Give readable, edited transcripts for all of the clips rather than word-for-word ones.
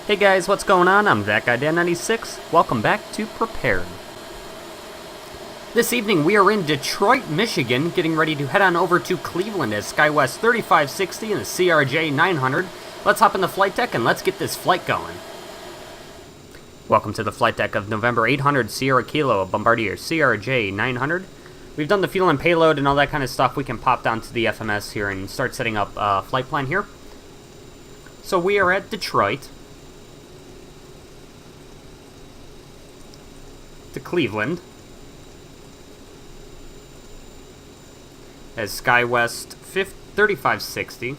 Hey guys, what's going on? I'm that guy Dan96. Welcome back to Prepared. This evening we are in Detroit, Michigan, getting ready to head on over to Cleveland as Skywest 3560 and the CRJ 900. Let's hop in the flight deck and let's get this flight going. Welcome to the flight deck of November 800 Sierra Kilo Bombardier CRJ 900. We've done the fuel and payload and all that kind of stuff. We can pop down to the FMS here and start setting up flight plan here. So we are at Detroit to Cleveland as Skywest 3560.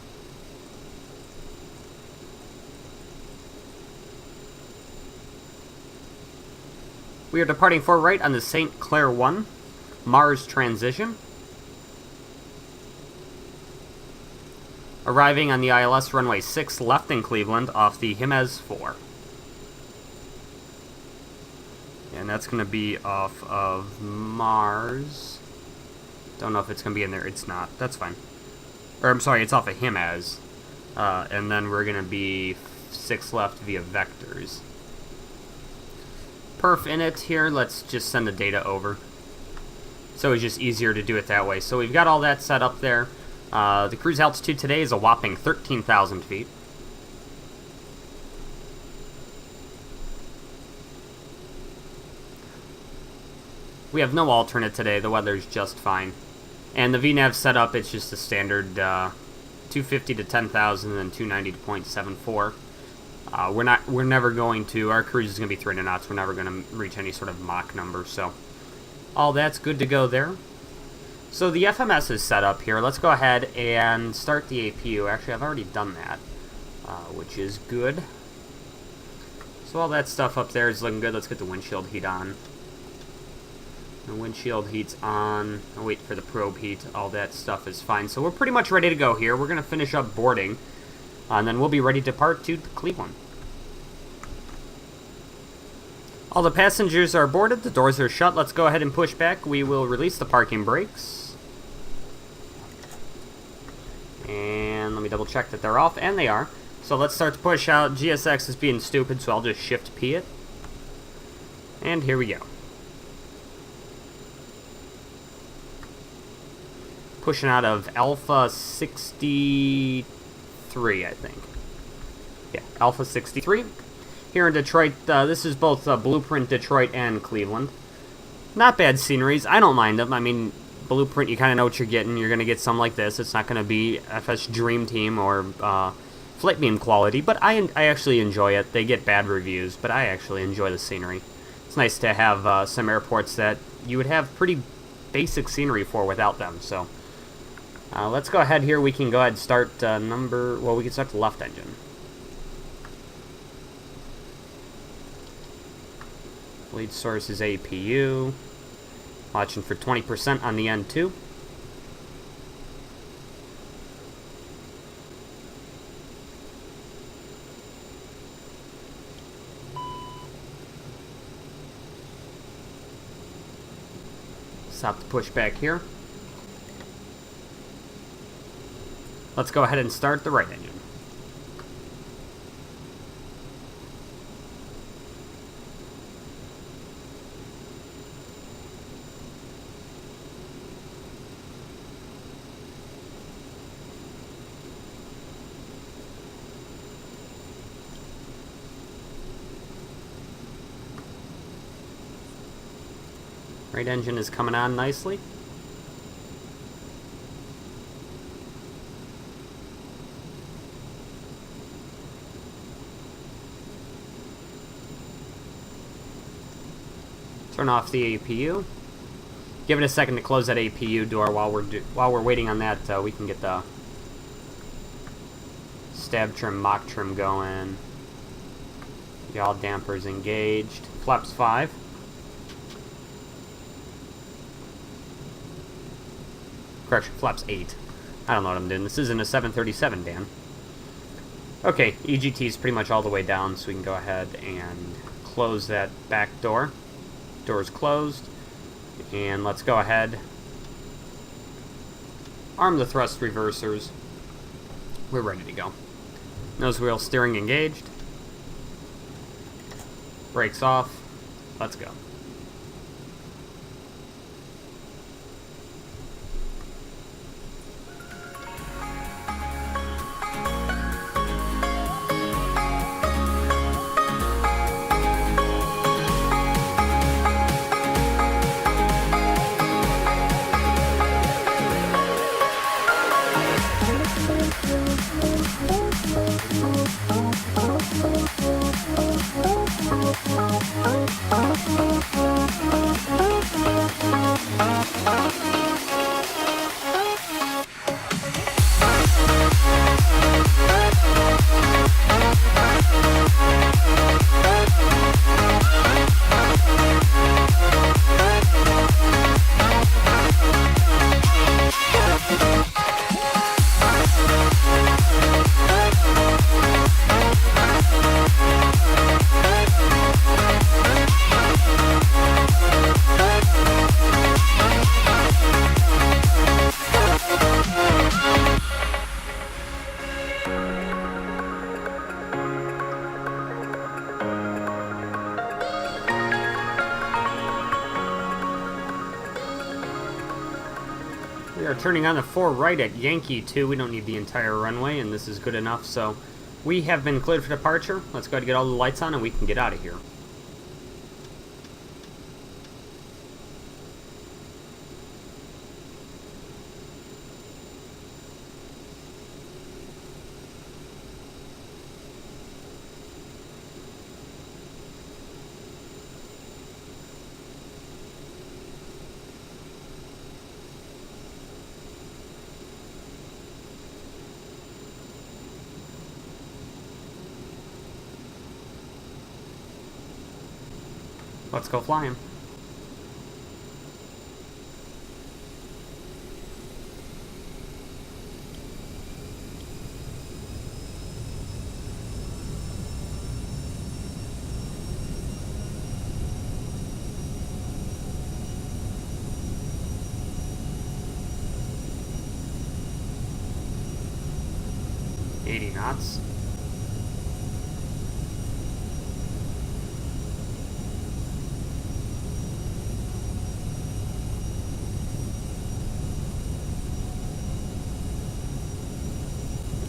We are departing for right on the St. Clair 1 Mars transition. Arriving on the ILS runway 6 left in Cleveland off the Jimenez 4. And that's going to be off of Mars. Don't know if it's going to be in there. It's not. That's fine. Or, I'm sorry, it's off of Jimenez. And then we're going to be 6 left via vectors. Perf in it here. Let's just send the data over. So it's just easier to do it that way. So we've got all that set up there. The cruise altitude today is a whopping 13,000 feet. We have no alternate today. The weather's just fine. And the VNAV setup, it's just a standard 250 to 10,000 and 290 to 0.74. We're never going to, our cruise is going to be 300 knots. We're never going to reach any sort of Mach number. So all that's good to go there. So the FMS is set up here. Let's go ahead and start the APU. Actually, I've already done that, which is good. So all that stuff up there is looking good. Let's get the windshield heat on. The windshield heat's on. I'll wait for the probe heat. All that stuff is fine. So we're pretty much ready to go here. We're going to finish up boarding, and then we'll be ready to depart to Cleveland. All the passengers are boarded. The doors are shut. Let's go ahead and push back. We will release the parking brakes. And let me double check that they're off, and they are. So let's start to push out. GSX is being stupid, so I'll just Shift P it. And here we go. Pushing out of Alpha 63, I think. Yeah, Alpha 63. Here in Detroit, this is both Blueprint Detroit and Cleveland. Not bad sceneries. I don't mind them. I mean, Blueprint, you kind of know what you're getting. You're going to get some like this. It's not going to be FS Dream Team or Flight Beam quality, but I actually enjoy it. They get bad reviews, but I actually enjoy the scenery. It's nice to have some airports that you would have pretty basic scenery for without them, so... let's go ahead here. We can go ahead and start we can start the left engine. Lead source is APU. Watching for 20% on the N2. Stop the push back here. Let's go ahead and start the right engine. Right engine is coming on nicely. Turn off the APU. Give it a second to close that APU door while we're waiting on that. We can get the stab trim, mock trim going. Yaw dampers engaged. Flaps 5. Correction, flaps 8. I don't know what I'm doing. This isn't a 737, Dan. Okay, EGT is pretty much all the way down, so we can go ahead and close that back door. Door's closed. And let's go ahead. Arm the thrust reversers. We're ready to go. Nose wheel steering engaged. Brakes off. Let's go. We are turning on the 4 right at Yankee 2. We don't need the entire runway, and this is good enough. So we have been cleared for departure. Let's go ahead and get all the lights on, and we can get out of here. Let's go flying. Knots.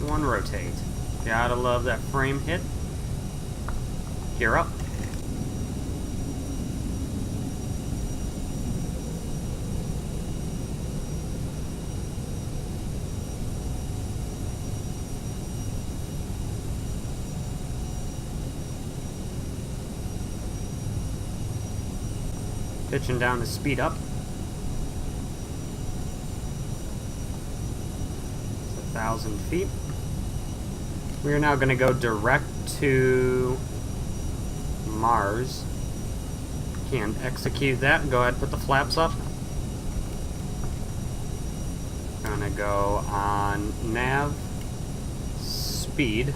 One rotate. Gotta love that frame hit. Gear up. Pitching down to speed up. It's 1,000 feet. We are now going to go direct to Mars. Can execute that. Go ahead and put the flaps up. Gonna go on nav, speed.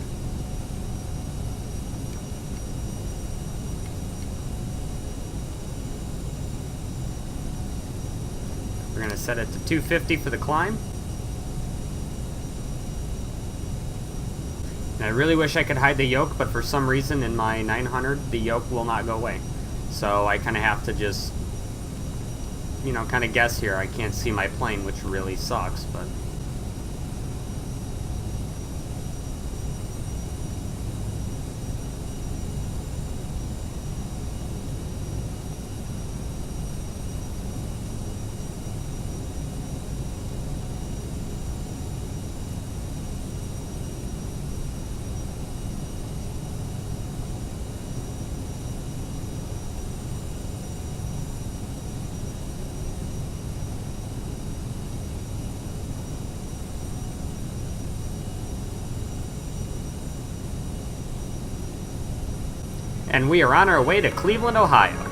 We're going to set it to 250 for the climb. And I really wish I could hide the yoke, but for some reason in my 900, the yoke will not go away. So I kind of have to just, you know, kind of guess here. I can't see my plane, which really sucks, but... And we are on our way to Cleveland, Ohio.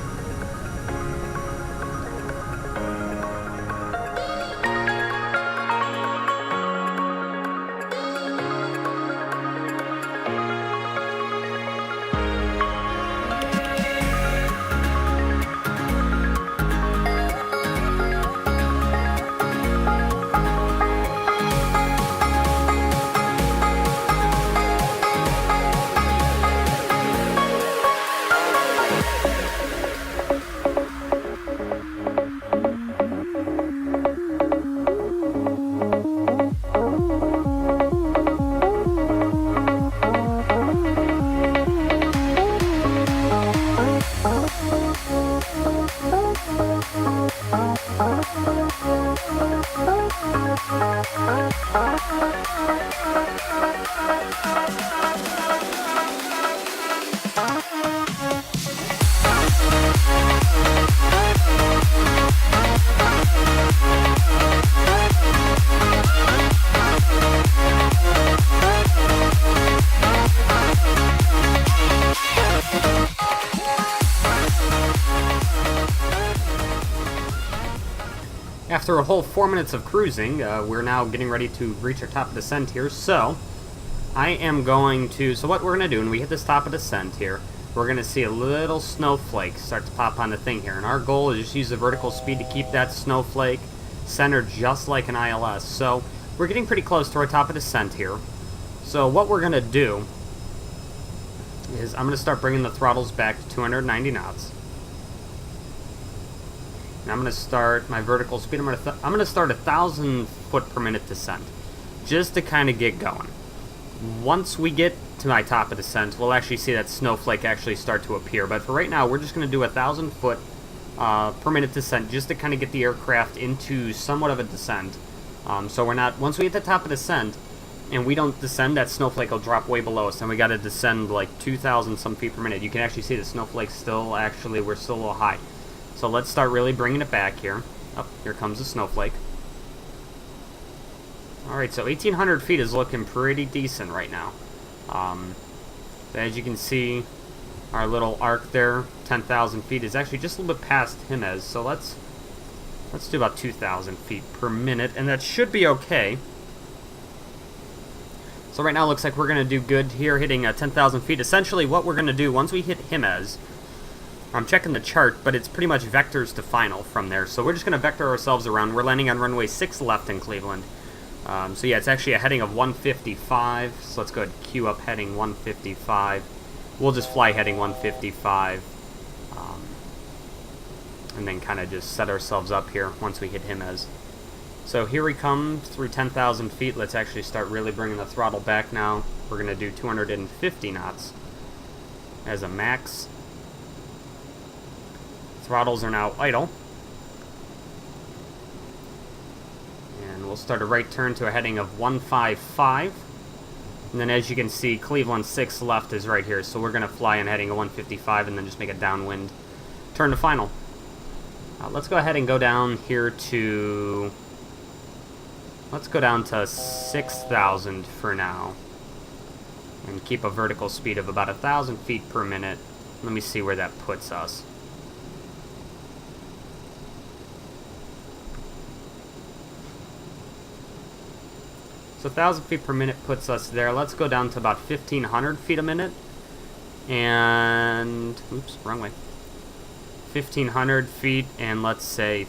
after a whole 4 minutes of cruising, we're now getting ready to reach our top of descent here, so I am going to, so what we're going to do when we hit this top of descent here, we're going to see a little snowflake start to pop on the thing here, and our goal is just use the vertical speed to keep that snowflake centered just like an ILS. So we're getting pretty close to our top of descent here. So what we're going to do is I'm going to start bringing the throttles back to 290 knots. And I'm going to start my vertical speed. I'm going to start 1,000 foot per minute descent, just to kind of get going. Once we get to my top of descent, we'll actually see that snowflake actually start to appear. But for right now, we're just going to do 1,000 foot per minute descent, just to kind of get the aircraft into somewhat of a descent. So we're not, once we hit the top of descent, and we don't descend, that snowflake will drop way below us, and we got to descend like 2,000 some feet per minute. You can actually see the snowflake still, actually, we're still a little high. So let's start really bringing it back here. Oh, here comes the snowflake. Alright, so 1,800 feet is looking pretty decent right now. As you can see, our little arc there, 10,000 feet, is actually just a little bit past Jimenez. So let's do about 2,000 feet per minute, and that should be okay. So right now it looks like we're going to do good here, hitting 10,000 feet. Essentially what we're going to do, once we hit Jimenez, I'm checking the chart, but it's pretty much vectors to final from there. So we're just going to vector ourselves around. We're landing on runway 6 left in Cleveland. So yeah, it's actually a heading of 155. So let's go ahead and queue up heading 155. We'll just fly heading 155. And then kind of just set ourselves up here once we hit Jimenez. So here we come through 10,000 feet. Let's actually start really bringing the throttle back now. We're going to do 250 knots as a max. Throttles are now idle. And we'll start a right turn to a heading of 155. And then as you can see, Cleveland 6 left is right here. So we're going to fly in heading of 155 and then just make a downwind turn to final. Let's go ahead and go down here to... Let's go down to 6,000 for now. And keep a vertical speed of about 1,000 feet per minute. Let me see where that puts us. So 1,000 feet per minute puts us there. Let's go down to about 1,500 feet a minute. And... Oops, wrong way. 1,500 feet, and let's say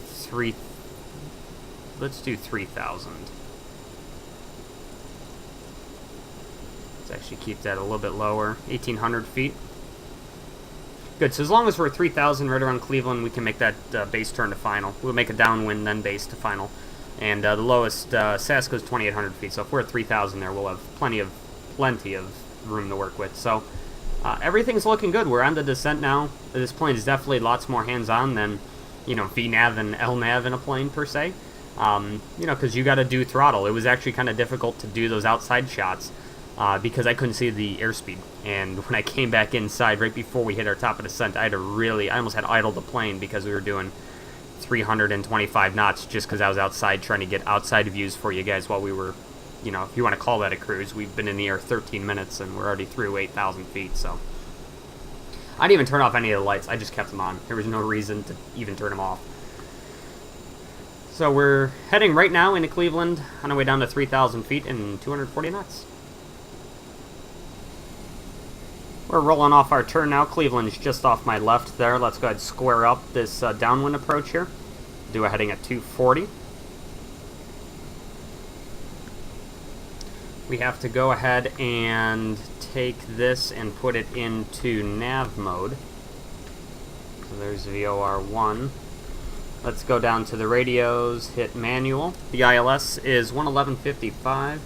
let's do 3,000. Let's actually keep that a little bit lower. 1,800 feet. Good, so as long as we're 3,000 right around Cleveland, we can make that base turn to final. We'll make a downwind, then base to final. And the lowest Sasko is 2,800 feet, so if we're at 3,000 there, we'll have plenty of room to work with. So everything's looking good. We're on the descent now. This plane is definitely lots more hands-on than, you know, VNAV and LNAV in a plane, per se. You know, because you got to do throttle. It was actually kind of difficult to do those outside shots because I couldn't see the airspeed. And when I came back inside right before we hit our top of descent, I almost had idled the plane because we were doing 325 knots just because I was outside trying to get outside views for you guys while we were, you know, if you want to call that a cruise. We've been in the air 13 minutes and we're already through 8,000 feet, so. I didn't even turn off any of the lights. I just kept them on. There was no reason to even turn them off. So we're heading right now into Cleveland on our way down to 3,000 feet and 240 knots. We're rolling off our turn now. Cleveland's just off my left there. Let's go ahead and square up this downwind approach here. Do a heading at 240. We have to go ahead and take this and put it into nav mode. So there's VOR1. Let's go down to the radios, hit manual. The ILS is 111.55.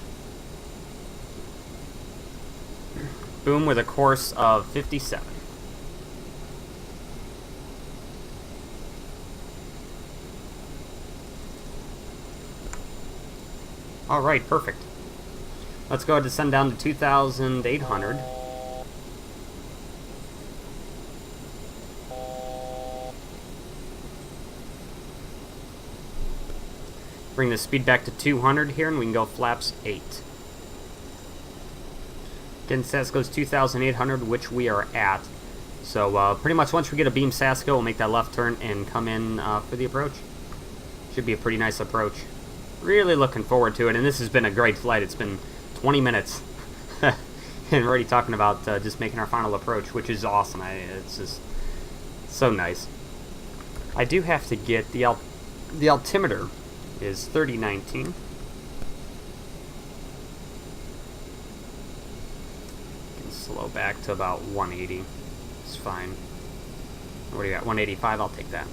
Boom, with a course of 57. Alright, perfect. Let's go ahead and descend down to 2,800. Bring the speed back to 200 here, and we can go flaps 8. Again, Sasko's 2,800, which we are at. So pretty much once we get a beam Sasko, we'll make that left turn and come in for the approach. Should be a pretty nice approach. Really looking forward to it, and this has been a great flight. It's been 20 minutes, and we're already talking about just making our final approach, which is awesome. It's just so nice. I do have to get the altimeter is 3019. Can slow back to about 180. It's fine. What do you got? 185. I'll take that.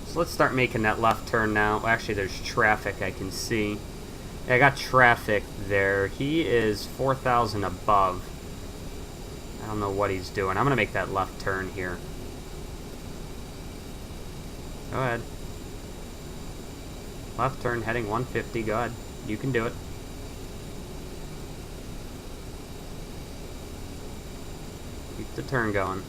So let's start making that left turn now. Well, actually, there's traffic I can see. Yeah, I got traffic there. He is 4,000 above. I don't know what he's doing. I'm going to make that left turn here. Go ahead. Left turn heading 150. Go ahead. You can do it. Keep the turn going.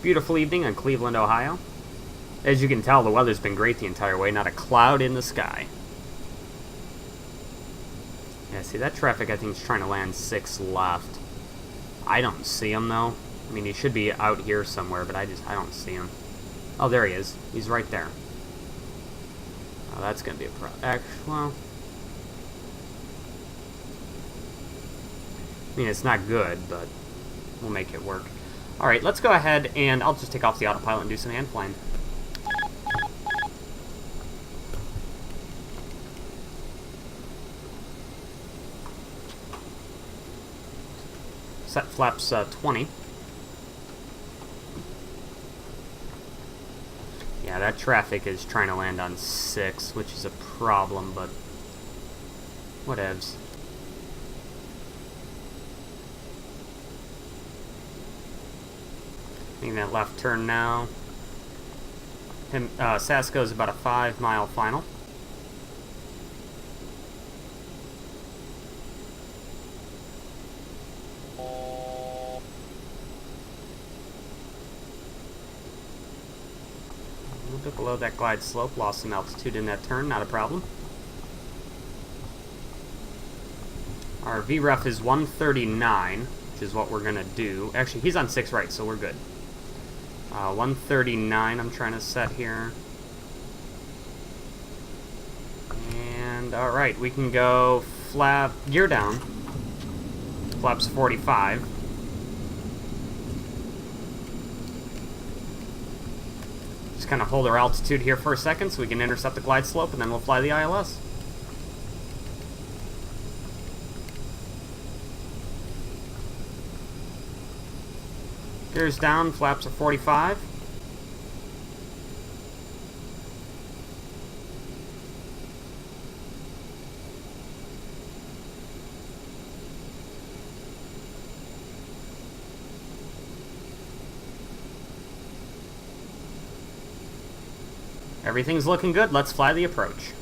Beautiful evening in Cleveland, Ohio. As you can tell, the weather's been great the entire way. Not a cloud in the sky. Yeah, see, that traffic I think is trying to land 6 left. I don't see him, though. I mean, he should be out here somewhere, but I don't see him. Oh, there he is. He's right there. Oh, that's going to be a problem. Well, I mean, it's not good, but we'll make it work. Alright, let's go ahead and I'll just take off the autopilot and do some hand flying. Set flaps 20. Yeah, that traffic is trying to land on 6, which is a problem, but whatevs. Making that left turn now. Sasko is about a 5-mile final. A little bit below that glide slope, lost some altitude in that turn, not a problem. Our VREF is 139, which is what we're going to do. Actually, he's on 6 right, so we're good. 139 I'm trying to set here. And, alright, we can go flap, gear down. Flaps 45. Just kind of hold our altitude here for a second so we can intercept the glide slope, and then we'll fly the ILS. Gears down, flaps are 45. Everything's looking good. Let's fly the approach.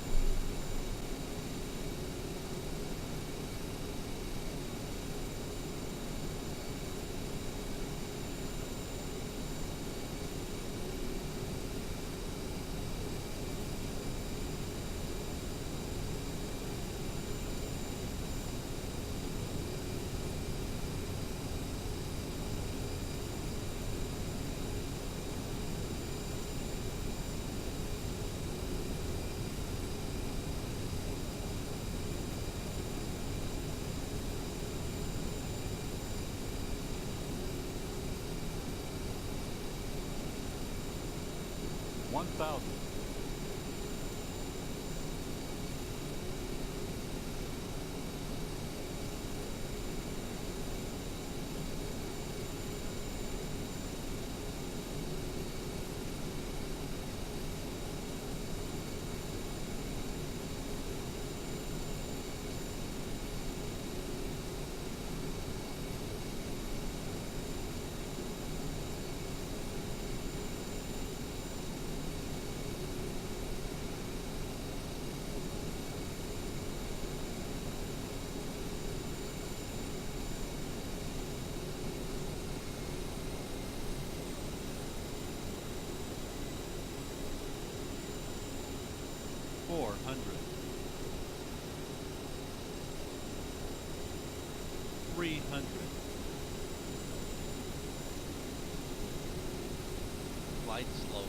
300. Flight slow.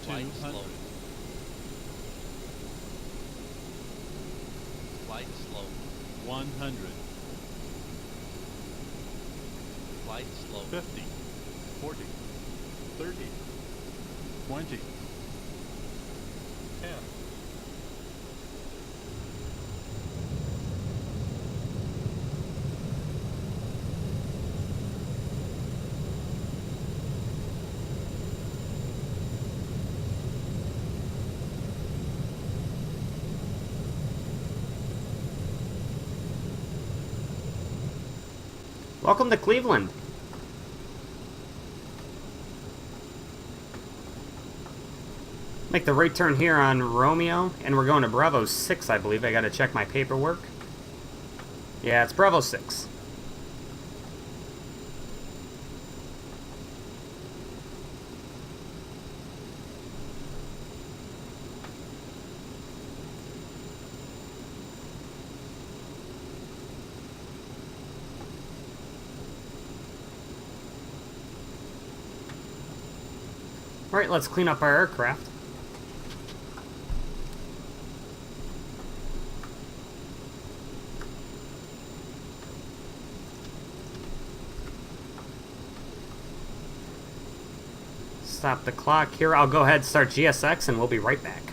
Flight slow. Flight slow. 100. Flight slow. 50. 40. 30. 20. 10. Welcome to Cleveland. Make the right turn here on Romeo, and we're going to Bravo 6, I believe. I gotta check my paperwork. Yeah, it's Bravo 6. Alright, let's clean up our aircraft. Stop the clock here. I'll go ahead and start GSX and we'll be right back.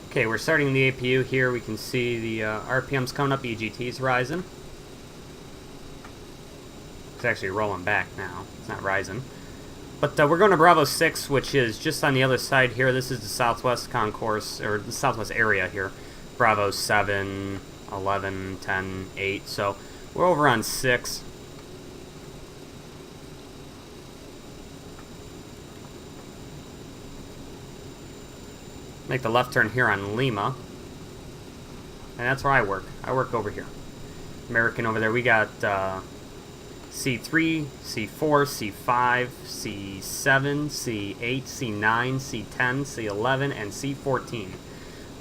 Okay, we're starting the APU here. We can see the RPM's coming up, EGT's rising. It's actually rolling back now. It's not rising. But we're going to Bravo 6, which is just on the other side here. This is the Southwest concourse, or the Southwest area here. Bravo 7, 11, 10, 8. So we're over on 6. Make the left turn here on Lima. And that's where I work. I work over here. American over there. We got C3, C4, C5, C7, C8, C9, C10, C11, and C14.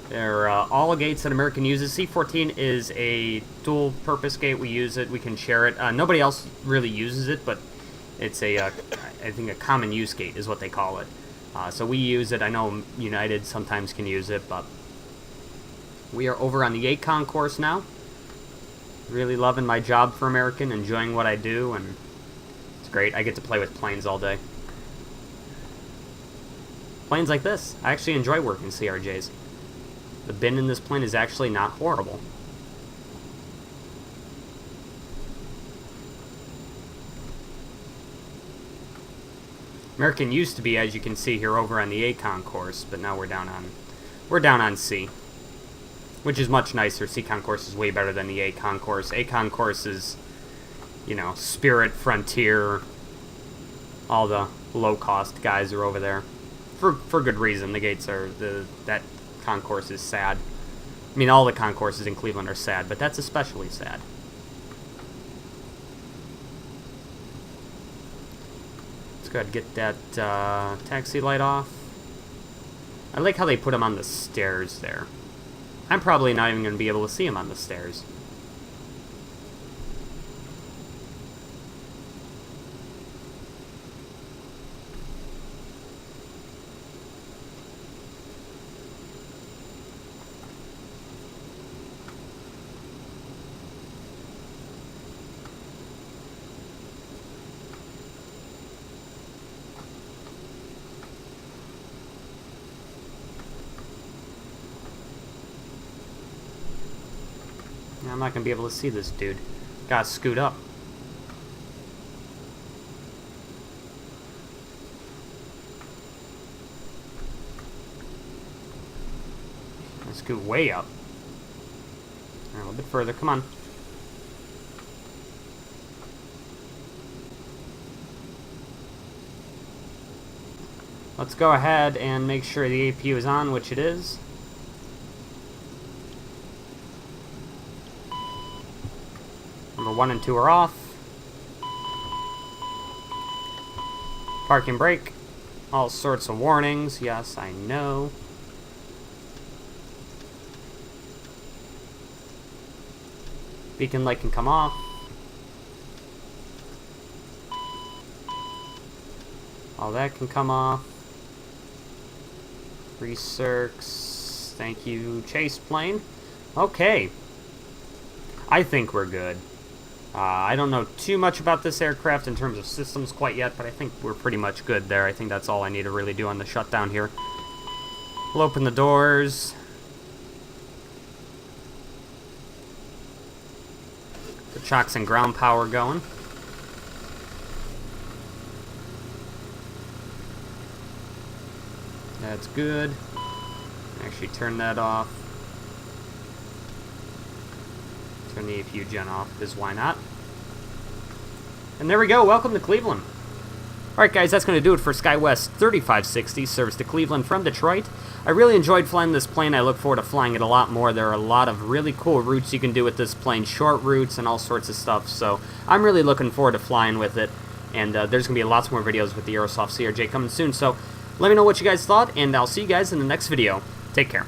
They're all gates that American uses. C14 is a dual-purpose gate. We use it. We can share it. Nobody else really uses it, but it's a, I think, a common use gate is what they call it. So we use it. I know United sometimes can use it, but we are over on the 8 concourse now. Really loving my job for American, enjoying what I do, and it's great. I get to play with planes all day. Planes like this. I actually enjoy working CRJs. The bin in this plane is actually not horrible. American used to be, as you can see here, over on the A concourse, but now we're down on C, which is much nicer. C concourse is way better than the A concourse. A concourse is, you know, Spirit, Frontier, all the low-cost guys are over there for good reason. The gates are that concourse is sad. I mean, all the concourses in Cleveland are sad, but that's especially sad. Go ahead and get that taxi light off. I like how they put them on the stairs there. I'm probably not even going to be able to see them on the stairs. I'm not going to be able to see this dude. Gotta scoot up. Let's scoot way up. A little bit further, come on. Let's go ahead and make sure the APU is on, which it is. Number 1 and 2 are off. Parking brake. All sorts of warnings. Yes, I know. Beacon light can come off. All that can come off. Recircs. Thank you, chase plane. Okay. I think we're good. I don't know too much about this aircraft in terms of systems quite yet, but I think we're pretty much good there. I think that's all I need to really do on the shutdown here. We'll open the doors. The chocks and ground power going. That's good. Actually turn that off. Turn the APU gen off, because why not? And there we go, welcome to Cleveland. Alright guys, that's going to do it for Skywest 3560, service to Cleveland from Detroit. I really enjoyed flying this plane. I look forward to flying it a lot more. There are a lot of really cool routes you can do with this plane, short routes and all sorts of stuff, so I'm really looking forward to flying with it. And there's going to be lots more videos with the Aerosoft CRJ coming soon, so let me know what you guys thought, and I'll see you guys in the next video. Take care.